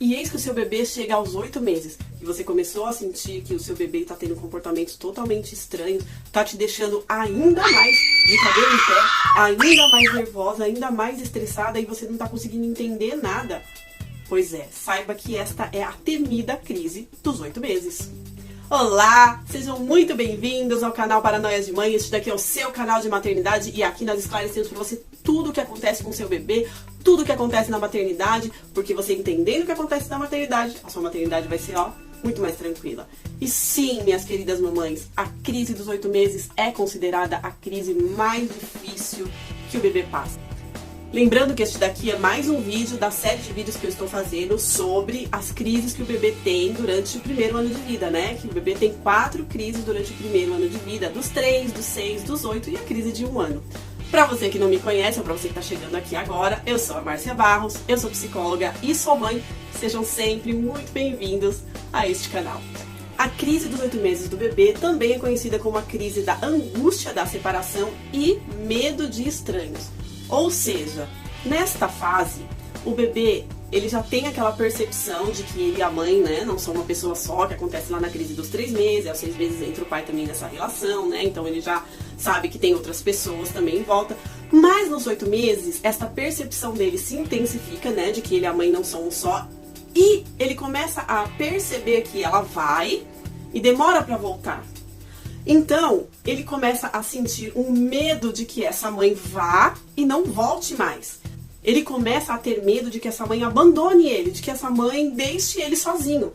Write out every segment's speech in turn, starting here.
E eis que o seu bebê chega aos 8 meses e você começou a sentir que o seu bebê está tendo comportamentos totalmente estranhos, está te deixando ainda mais de cabelo em pé, ainda mais nervosa, ainda mais estressada e você não está conseguindo entender nada. Pois é, saiba que esta é a temida crise dos 8 meses. Olá, sejam muito bem-vindos ao canal Paranoias de Mãe. Este daqui é o seu canal de maternidade e aqui nós esclarecemos para você tudo o que acontece com o seu bebê, tudo o que acontece na maternidade, porque você entendendo o que acontece na maternidade, a sua maternidade vai ser, muito mais tranquila. E sim, minhas queridas mamães, a crise dos 8 meses é considerada a crise mais difícil que o bebê passa. Lembrando que este daqui é mais um vídeo da série de vídeos que eu estou fazendo sobre as crises que o bebê tem durante o primeiro ano de vida, né? Que o bebê tem 4 crises durante o primeiro ano de vida, dos 3, dos 6, dos 8 e a crise de 1 ano. Pra você que não me conhece, ou pra você que tá chegando aqui agora, eu sou a Márcia Barros, eu sou psicóloga e sou mãe. Sejam sempre muito bem-vindos a este canal. A crise dos 8 meses do bebê também é conhecida como a crise da angústia da separação e medo de estranhos. Ou seja, nesta fase, o bebê ele já tem aquela percepção de que ele e a mãe, né, não são uma pessoa só, que acontece lá na crise dos 3 meses, aos 6 meses entra o pai também nessa relação, né, então ele já sabe que tem outras pessoas também em volta. Mas nos 8 meses, essa percepção dele se intensifica, né, de que ele e a mãe não são um só, e ele começa a perceber que ela vai e demora para voltar. Então, ele começa a sentir um medo de que essa mãe vá e não volte mais. Ele começa a ter medo de que essa mãe abandone ele, de que essa mãe deixe ele sozinho.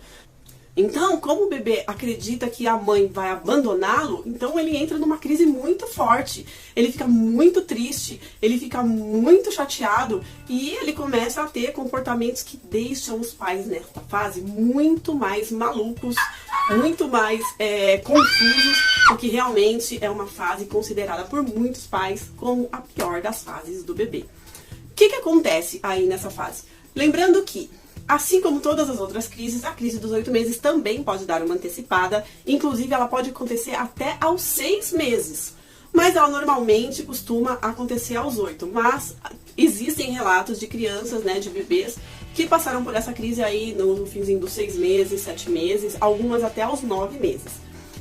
Então, como o bebê acredita que a mãe vai abandoná-lo, então ele entra numa crise muito forte. Ele fica muito triste, ele fica muito chateado e ele começa a ter comportamentos que deixam os pais nesta fase muito mais malucos, muito mais confusos, porque realmente é uma fase considerada por muitos pais como a pior das fases do bebê. O que acontece aí nessa fase? Lembrando que, assim como todas as outras crises, a crise dos 8 meses também pode dar uma antecipada, inclusive ela pode acontecer até aos 6 meses. Mas ela normalmente costuma acontecer aos 8, mas existem relatos de crianças, né, de bebês, que passaram por essa crise aí no finzinho dos 6 meses, 7 meses, algumas até aos 9 meses.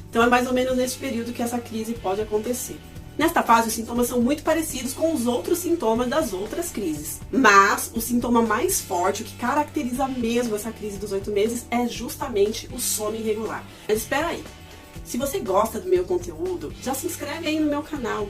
Então é mais ou menos nesse período que essa crise pode acontecer. Nesta fase, os sintomas são muito parecidos com os outros sintomas das outras crises. Mas o sintoma mais forte, o que caracteriza mesmo essa crise dos 8 meses, é justamente o sono irregular. Mas espera aí, se você gosta do meu conteúdo, já se inscreve aí no meu canal.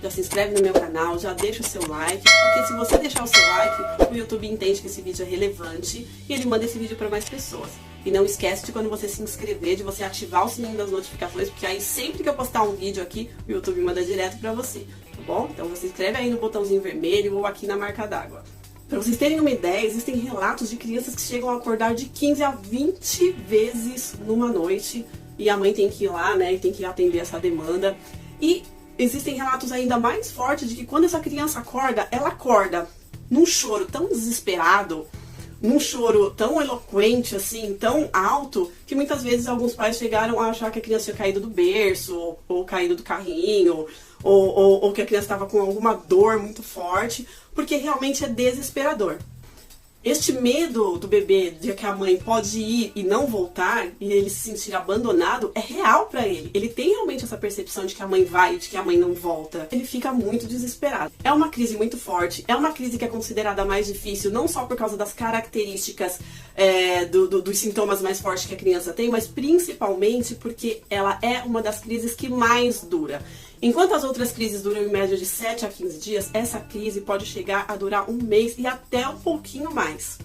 Já se inscreve no meu canal, já deixa o seu like, porque se você deixar o seu like, o YouTube entende que esse vídeo é relevante e ele manda esse vídeo para mais pessoas. E não esquece de quando você se inscrever, de você ativar o sininho das notificações, porque aí sempre que eu postar um vídeo aqui, o YouTube manda direto para você, tá bom? Então você inscreve aí no botãozinho vermelho ou aqui na marca d'água. Para vocês terem uma ideia, existem relatos de crianças que chegam a acordar de 15 a 20 vezes numa noite e a mãe tem que ir lá, né, e tem que atender essa demanda. E existem relatos ainda mais fortes de que quando essa criança acorda, ela acorda num choro tão desesperado, num choro tão eloquente, assim, tão alto, que muitas vezes alguns pais chegaram a achar que a criança tinha caído do berço, ou caído do carrinho, ou que a criança estava com alguma dor muito forte, porque realmente é desesperador. Este medo do bebê de que a mãe pode ir e não voltar, e ele se sentir abandonado, é real pra ele. Ele tem realmente essa percepção de que a mãe vai e de que a mãe não volta. Ele fica muito desesperado. É uma crise muito forte, é uma crise que é considerada mais difícil, não só por causa das características dos sintomas mais fortes que a criança tem, mas principalmente porque ela é uma das crises que mais dura. Enquanto as outras crises duram em média de 7 a 15 dias, essa crise pode chegar a durar 1 mês e até um pouquinho mais.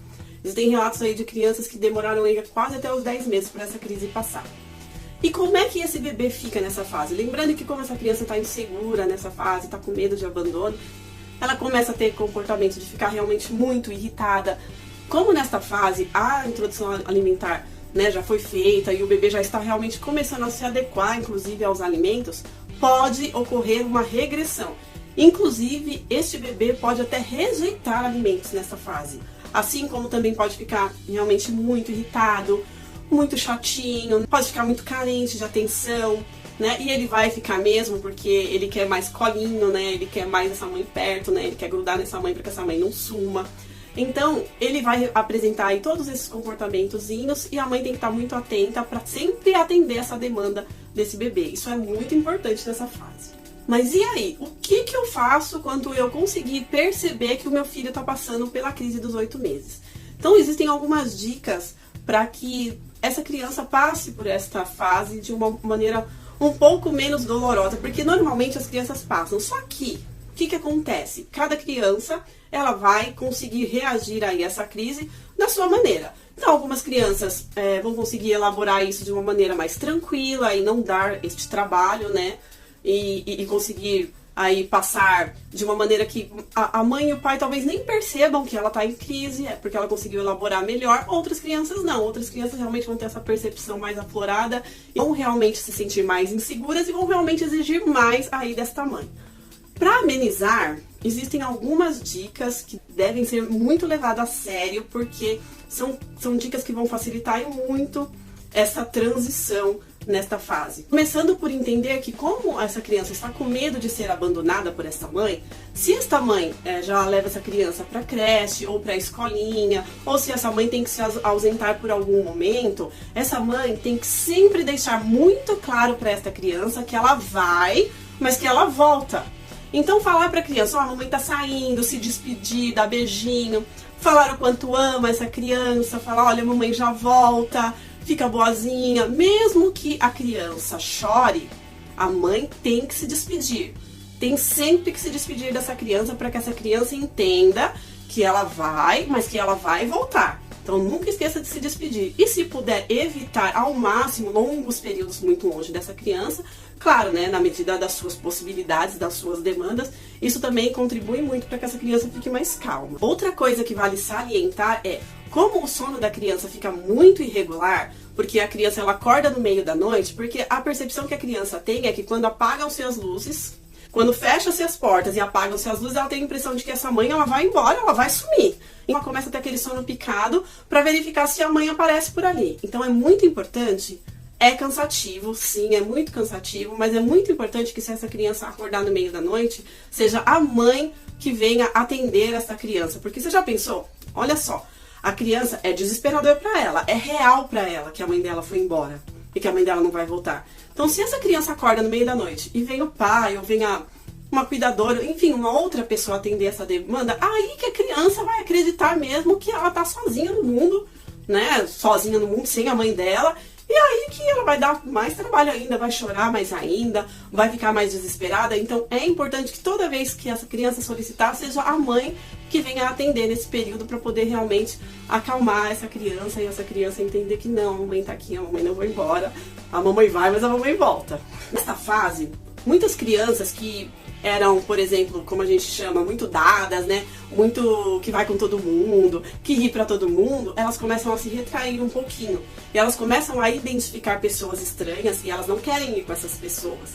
Existem relatos aí de crianças que demoraram quase até os 10 meses para essa crise passar. E como é que esse bebê fica nessa fase? Lembrando que como essa criança está insegura nessa fase, está com medo de abandono, ela começa a ter comportamento de ficar realmente muito irritada. Como nesta fase a introdução alimentar, né, já foi feita e o bebê já está realmente começando a se adequar, inclusive, aos alimentos, pode ocorrer uma regressão. Inclusive, este bebê pode até rejeitar alimentos nessa fase. Assim como também pode ficar realmente muito irritado, muito chatinho, pode ficar muito carente de atenção, né? E ele vai ficar mesmo porque ele quer mais colinho, né? Ele quer mais essa mãe perto, né? Ele quer grudar nessa mãe para que essa mãe não suma. Então, ele vai apresentar aí todos esses comportamentozinhos e a mãe tem que estar muito atenta para sempre atender essa demanda desse bebê. Isso é muito importante nessa fase. Mas e aí? O que eu faço quando eu conseguir perceber que o meu filho está passando pela crise dos 8 meses? Então, existem algumas dicas para que essa criança passe por esta fase de uma maneira um pouco menos dolorosa, porque normalmente as crianças passam. Só que, o que acontece? Cada criança, ela vai conseguir reagir a essa crise da sua maneira. Então, algumas crianças vão conseguir elaborar isso de uma maneira mais tranquila e não dar este trabalho, né? E conseguir aí passar de uma maneira que a mãe e o pai talvez nem percebam que ela está em crise, porque ela conseguiu elaborar melhor. Outras crianças não. Outras crianças realmente vão ter essa percepção mais aflorada e vão realmente se sentir mais inseguras e vão realmente exigir mais aí desta mãe. Para amenizar, existem algumas dicas que devem ser muito levadas a sério, porque são dicas que vão facilitar muito essa transição nesta fase. Começando por entender que como essa criança está com medo de ser abandonada por esta mãe, se esta mãe já leva essa criança para creche ou para escolinha, ou se essa mãe tem que se ausentar por algum momento, essa mãe tem que sempre deixar muito claro para esta criança que ela vai, mas que ela volta. Então falar para a criança, ó, a mamãe tá saindo, se despedir, dar beijinho, falar o quanto ama essa criança, falar, olha, a mamãe já volta, fica boazinha. Mesmo que a criança chore, a mãe tem que se despedir. Tem sempre que se despedir dessa criança para que essa criança entenda que ela vai, mas que ela vai voltar. Então nunca esqueça de se despedir. E se puder evitar ao máximo longos períodos muito longe dessa criança, claro, né, na medida das suas possibilidades, das suas demandas, isso também contribui muito para que essa criança fique mais calma. Outra coisa que vale salientar é como o sono da criança fica muito irregular, porque a criança ela acorda no meio da noite, porque a percepção que a criança tem é que quando apagam-se as luzes, quando fecham-se as portas e apagam-se as luzes, ela tem a impressão de que essa mãe ela vai embora, ela vai sumir. E ela começa a ter aquele sono picado para verificar se a mãe aparece por ali. Então é muito importante, é cansativo, sim, é muito cansativo, mas é muito importante que se essa criança acordar no meio da noite, seja a mãe que venha atender essa criança. Porque você já pensou? Olha só, a criança é desesperador para ela, é real para ela que a mãe dela foi embora e que a mãe dela não vai voltar. Então, se essa criança acorda no meio da noite e vem o pai ou vem uma cuidadora, enfim, uma outra pessoa atender essa demanda, aí que a criança vai acreditar mesmo que ela tá sozinha no mundo, né? Sozinha no mundo, sem a mãe dela. E aí que ela vai dar mais trabalho ainda, vai chorar mais ainda, vai ficar mais desesperada. Então é importante que toda vez que essa criança solicitar, seja a mãe que venha atender nesse período para poder realmente acalmar essa criança e essa criança entender que não, a mamãe tá aqui, a mamãe não vai embora, a mamãe vai, mas a mamãe volta. Nessa fase, muitas crianças que eram, por exemplo, como a gente chama, muito dadas, né? Muito que vai com todo mundo, que ri pra todo mundo, elas começam a se retrair um pouquinho. E elas começam a identificar pessoas estranhas e elas não querem ir com essas pessoas.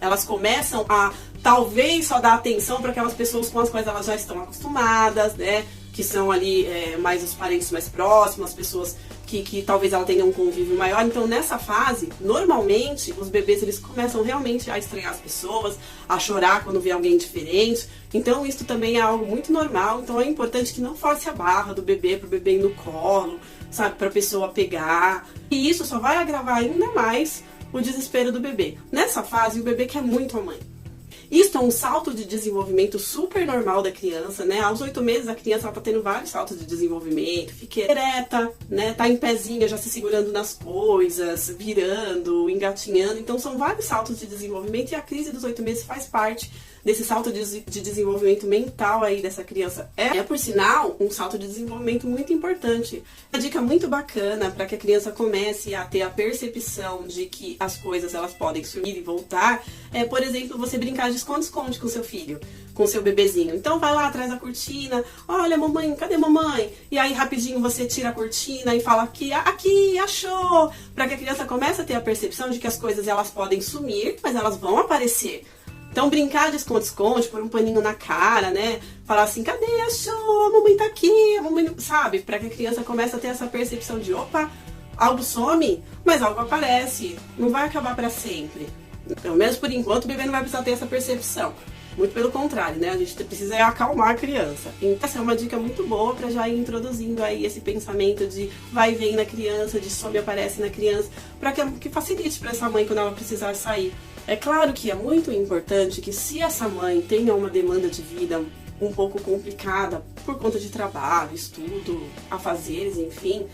Elas começam a, talvez, só dar atenção para aquelas pessoas com as quais elas já estão acostumadas, né? Que são ali mais os parentes mais próximos, as pessoas que talvez ela tenha um convívio maior. Então nessa fase, normalmente, os bebês eles começam realmente a estranhar as pessoas, a chorar quando vê alguém diferente. Então isso também é algo muito normal. Então é importante que não force a barra do bebê pro bebê ir no colo, sabe, pra pessoa pegar. E isso só vai agravar ainda mais o desespero do bebê. Nessa fase, o bebê quer muito a mãe. Isso é um salto de desenvolvimento super normal da criança, né? Aos 8 meses a criança tá tendo vários saltos de desenvolvimento, fica ereta, né? Tá em pezinha, já se segurando nas coisas, virando, engatinhando. Então são vários saltos de desenvolvimento e a crise dos 8 meses faz parte desse salto de desenvolvimento mental aí dessa criança. É, por sinal, um salto de desenvolvimento muito importante. Uma dica muito bacana para que a criança comece a ter a percepção de que as coisas elas podem sumir e voltar é, por exemplo, você brincar de esconde-esconde com seu filho, com seu bebezinho. Então vai lá atrás da cortina, olha mamãe, cadê mamãe? E aí rapidinho você tira a cortina e fala aqui, achou! Para que a criança comece a ter a percepção de que as coisas elas podem sumir, mas elas vão aparecer. Então brincar de esconde-esconde, pôr um paninho na cara, né? Falar assim, cadê? Achou? A mamãe tá aqui, a mamãe... Sabe? Para que a criança comece a ter essa percepção de, opa, algo some, mas algo aparece. Não vai acabar para sempre. Pelo menos por enquanto o bebê não vai precisar ter essa percepção. Muito pelo contrário, né? A gente precisa acalmar a criança. Então essa é uma dica muito boa para já ir introduzindo aí esse pensamento de vai e vem na criança, de some e aparece na criança, para que facilite para essa mãe quando ela precisar sair. É claro que é muito importante que se essa mãe tenha uma demanda de vida um pouco complicada por conta de trabalho, estudo, afazeres, enfim,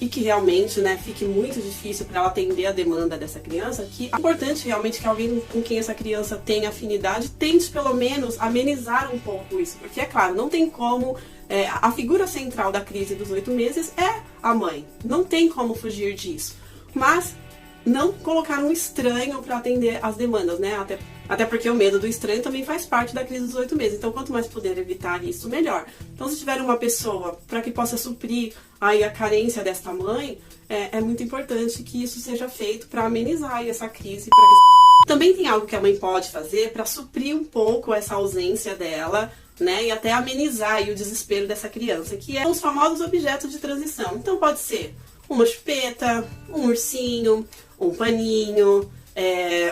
e que realmente, né, fique muito difícil para ela atender a demanda dessa criança, que é importante realmente que alguém com quem essa criança tenha afinidade tente pelo menos amenizar um pouco isso, porque é claro, não tem como, a figura central da crise dos 8 meses é a mãe, não tem como fugir disso, mas não colocar um estranho para atender as demandas, né? Até porque o medo do estranho também faz parte da crise dos 8 meses. Então, quanto mais puder evitar isso, melhor. Então, se tiver uma pessoa para que possa suprir aí a carência desta mãe, é muito importante que isso seja feito para amenizar aí essa crise. Também tem algo que a mãe pode fazer para suprir um pouco essa ausência dela, né? E até amenizar aí o desespero dessa criança, que é os famosos objetos de transição. Então, pode ser uma chupeta, um ursinho, um paninho,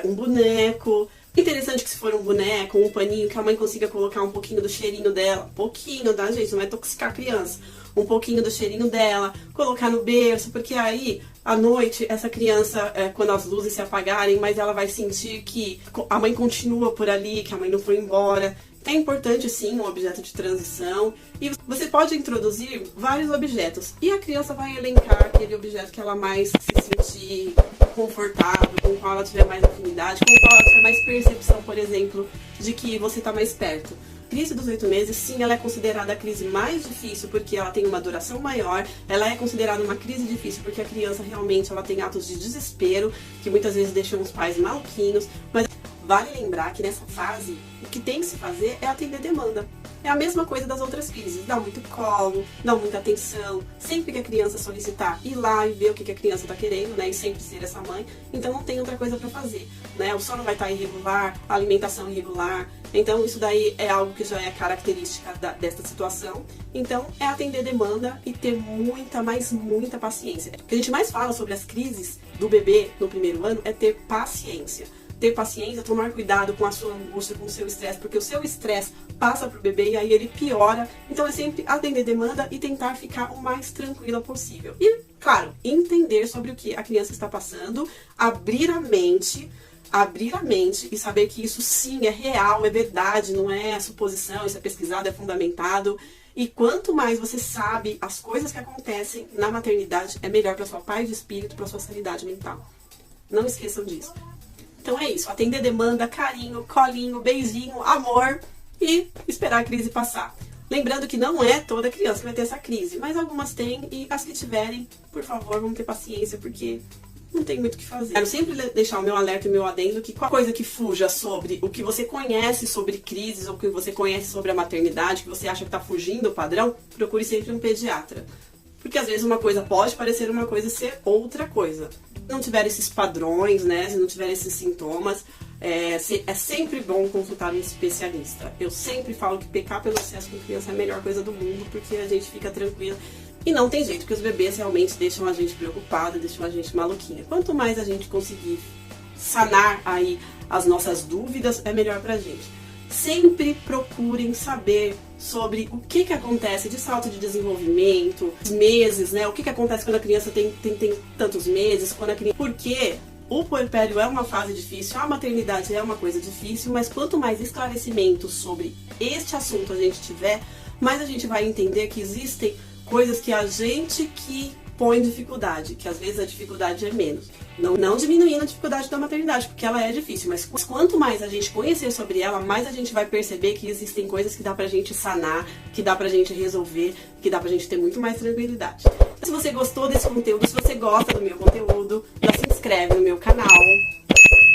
um boneco. Interessante que se for um boneco, um paninho, que a mãe consiga colocar um pouquinho do cheirinho dela, pouquinho, tá, gente? Não vai intoxicar a criança. Um pouquinho do cheirinho dela, colocar no berço, porque aí, à noite, essa criança, quando as luzes se apagarem, mas ela vai sentir que a mãe continua por ali, que a mãe não foi embora. É importante, sim, um objeto de transição. E você pode introduzir vários objetos. E a criança vai elencar aquele objeto que ela mais se sentir confortável, com o qual ela tiver mais afinidade, com o qual ela tiver mais percepção, por exemplo, de que você está mais perto. A crise dos 8 meses, sim, ela é considerada a crise mais difícil porque ela tem uma duração maior. Ela é considerada uma crise difícil porque a criança realmente ela tem atos de desespero, que muitas vezes deixam os pais maluquinhos. Mas vale lembrar que nessa fase, o que tem que se fazer é atender demanda. É a mesma coisa das outras crises, dá muito colo, dá muita atenção, sempre que a criança solicitar, ir lá e ver o que a criança está querendo, né, e sempre ser essa mãe, então não tem outra coisa para fazer, né, o sono vai estar irregular, a alimentação irregular, então isso daí é algo que já é característica desta situação, então é atender demanda e ter muita, mas muita paciência. O que a gente mais fala sobre as crises do bebê no primeiro ano é ter paciência. Ter paciência, tomar cuidado com a sua angústia, com o seu estresse, porque o seu estresse passa pro bebê e aí ele piora. Então é sempre atender demanda e tentar ficar o mais tranquila possível. E, claro, entender sobre o que a criança está passando, abrir a mente e saber que isso sim é real, é verdade, não é suposição, isso é pesquisado, é fundamentado. E quanto mais você sabe as coisas que acontecem na maternidade, é melhor para sua paz de espírito, para sua sanidade mental. Não esqueçam disso. Então é isso, atender demanda, carinho, colinho, beijinho, amor e esperar a crise passar. Lembrando que não é toda criança que vai ter essa crise, mas algumas têm e as que tiverem, por favor, vamos ter paciência, porque não tem muito o que fazer. Quero sempre deixar o meu alerta e o meu adendo que qualquer coisa que fuja sobre o que você conhece sobre crises ou o que você conhece sobre a maternidade, que você acha que está fugindo do padrão, procure sempre um pediatra. Porque às vezes uma coisa pode parecer uma coisa e ser outra coisa. Se não tiver esses padrões, né, se não tiver esses sintomas, é sempre bom consultar um especialista. Eu sempre falo que pecar pelo excesso com criança é a melhor coisa do mundo, porque a gente fica tranquila. E não tem jeito, porque os bebês realmente deixam a gente preocupada, deixam a gente maluquinha. Quanto mais a gente conseguir sanar aí as nossas dúvidas, é melhor pra gente. Sempre procurem saber sobre o que acontece de salto de desenvolvimento, meses, né? O que acontece quando a criança tem tantos meses, quando a criança... Porque o puerpério é uma fase difícil, a maternidade é uma coisa difícil, mas quanto mais esclarecimento sobre este assunto a gente tiver, mais a gente vai entender que existem coisas que a gente que põe dificuldade, que às vezes a dificuldade é menos. Não diminuindo a dificuldade da maternidade, porque ela é difícil, mas quanto mais a gente conhecer sobre ela, mais a gente vai perceber que existem coisas que dá pra gente sanar, que dá pra gente resolver, que dá pra gente ter muito mais tranquilidade. Se você gostou desse conteúdo, se você gosta do meu conteúdo, já se inscreve no meu canal,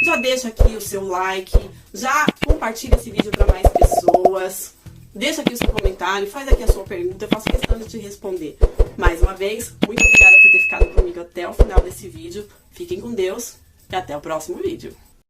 já deixa aqui o seu like, já compartilha esse vídeo para mais pessoas, deixa aqui o seu comentário, faz aqui a sua pergunta, eu faço questão de te responder. Mais uma vez, muito obrigada por ter ficado comigo até o final desse vídeo. Fiquem com Deus e até o próximo vídeo.